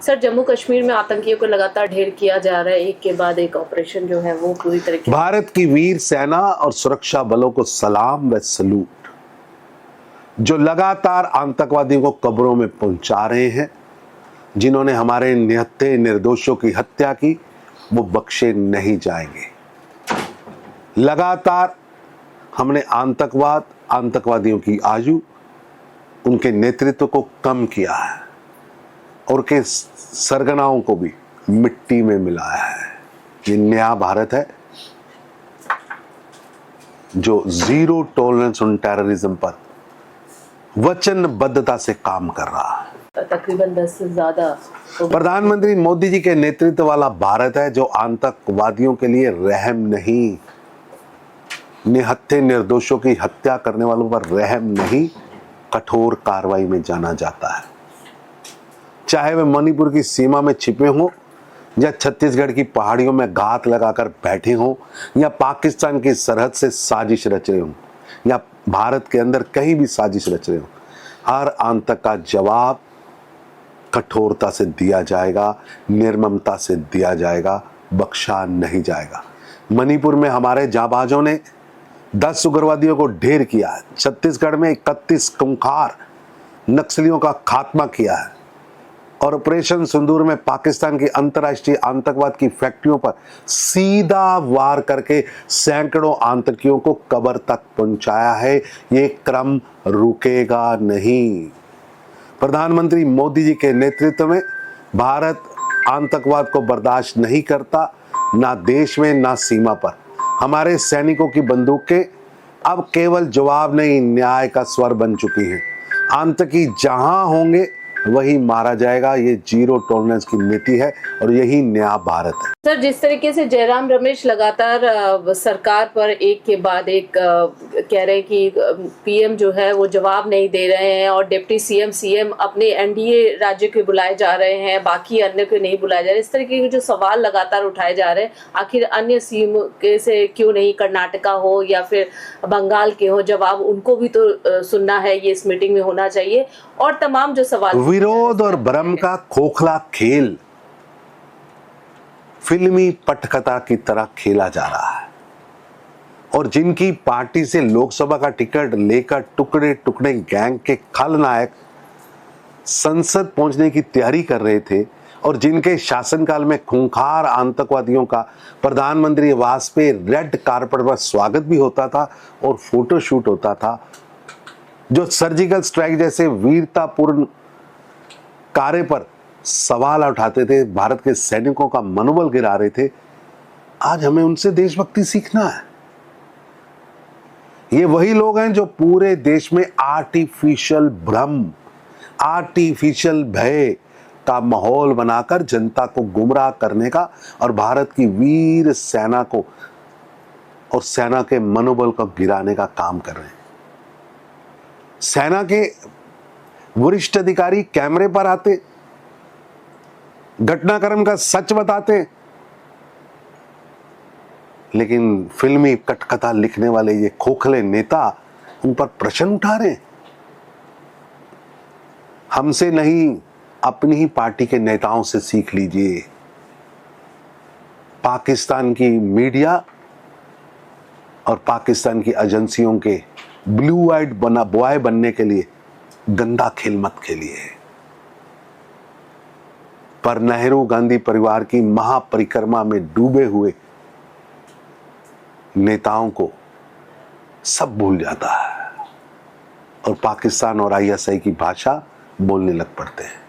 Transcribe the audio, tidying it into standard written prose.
Sir, Jammu Kashmir में आतंकियों को लगातार ढेर किया जा रहा है, एक के बाद एक ऑपरेशन जो है वो पूरी तरीके। भारत की वीर सेना और सुरक्षा बलों को सलाम व सलूट, जो लगातार आतंकवादियों को कब्रों में पहुंचा रहे हैं, जिन्होंने हमारे निहत्थे निर्दोषों की हत्या की, वो बख्शे नहीं जाएंगे। लगातार हमने आतंकवादियों की आयु, उनके नेतृत्व को कम किया है और के सरगनाओं को भी मिट्टी में मिलाया है। ये नया भारत है जो जीरो टॉलरेंस ऑन टेररिज्म पर वचनबद्धता से काम कर रहा है। तकरीबन 10 से ज्यादा प्रधानमंत्री मोदी जी के नेतृत्व वाला भारत है जो आतंकवादियों के लिए रहम नहीं, निहत्थे निर्दोषों की हत्या करने वालों पर रहम नहीं, कठोर कार्रवाई में जाना जाता है। चाहे वे मणिपुर की सीमा में छिपे हों या छत्तीसगढ़ की पहाड़ियों में घात लगाकर बैठे हों या पाकिस्तान की सरहद से साजिश रच रहे हों या भारत के अंदर कहीं भी साजिश रच रहे हों, हर आतंक का जवाब कठोरता से दिया जाएगा, निर्ममता से दिया जाएगा, बख्शा नहीं जाएगा। मणिपुर में हमारे जांबाजों ने 10 उग्रवादियों को ढेर किया है। छत्तीसगढ़ में 31 खूंखार नक्सलियों का खात्मा किया है और ऑपरेशन सिंदूर में पाकिस्तान की अंतर्राष्ट्रीय आतंकवाद की फैक्ट्रियों पर सीधा वार करके सैकड़ों आतंकियों को कब्र तक पहुंचाया है। ये क्रम रुकेगा नहीं। प्रधानमंत्री मोदी जी के नेतृत्व में भारत आतंकवाद को बर्दाश्त नहीं करता, ना देश में ना सीमा पर। हमारे सैनिकों की बंदूकें अब केवल जवाब नहीं, न्याय का स्वर बन चुकी हैं। आतंकी जहां होंगे वही मारा जाएगा। ये जीरो टॉलरेंस की नीति है और यही नया भारत है। सर, जिस तरीके से जयराम रमेश लगातार सरकार पर एक के बाद एक कह रहे हैं कि पीएम जो है वो जवाब नहीं दे रहे हैं और डिप्टी सीएम अपने एनडीए राज्य के बुलाए जा रहे हैं, बाकी अन्य को नहीं बुलाया जा रहा है। इस तरीके के जो सवाल लगातार उठाए जा रहे हैं, आखिर अन्य सीएम के से क्यों नहीं, कर्नाटका हो या फिर बंगाल के हो, जवाब उनको भी तो सुनना है, ये इस मीटिंग में होना चाहिए। और तमाम जो सवाल, विरोध और भ्रम का खोखला खेल फिल्मी पटकथा की तरह खेला जा रहा है और जिनकी पार्टी से लोकसभा का टिकट लेकर टुकड़े टुकड़े गैंग के खलनायक संसद पहुंचने की तैयारी कर रहे थे और जिनके शासनकाल में खूंखार आतंकवादियों का प्रधानमंत्री आवास पे रेड कारपेट पर स्वागत भी होता था और फोटो शूट होता था, जो सर्जिकल स्ट्राइक जैसे वीरतापूर्ण कार्य पर सवाल उठाते थे, भारत के सैनिकों का मनोबल गिरा रहे थे, आज हमें उनसे देशभक्ति सीखना है। ये वही लोग हैं जो पूरे देश में आर्टिफिशियल भ्रम, आर्टिफिशियल भय का माहौल बनाकर जनता को गुमराह करने का और भारत की वीर सेना को और सेना के मनोबल को गिराने का काम कर रहे हैं। सेना के वरिष्ठ अधिकारी कैमरे पर आते, घटनाक्रम का सच बताते, लेकिन फिल्मी कटकथा लिखने वाले ये खोखले नेता उन पर प्रश्न उठा रहे हैं। हमसे नहीं, अपनी ही पार्टी के नेताओं से सीख लीजिए। पाकिस्तान की मीडिया और पाकिस्तान की एजेंसियों के ब्लू आइड बॉय बनने के लिए गंदा खेल मत खेलिए। पर नेहरू गांधी परिवार की महापरिक्रमा में डूबे हुए नेताओं को सब भूल जाता है और पाकिस्तान और आईएसआई की भाषा बोलने लग पड़ते हैं।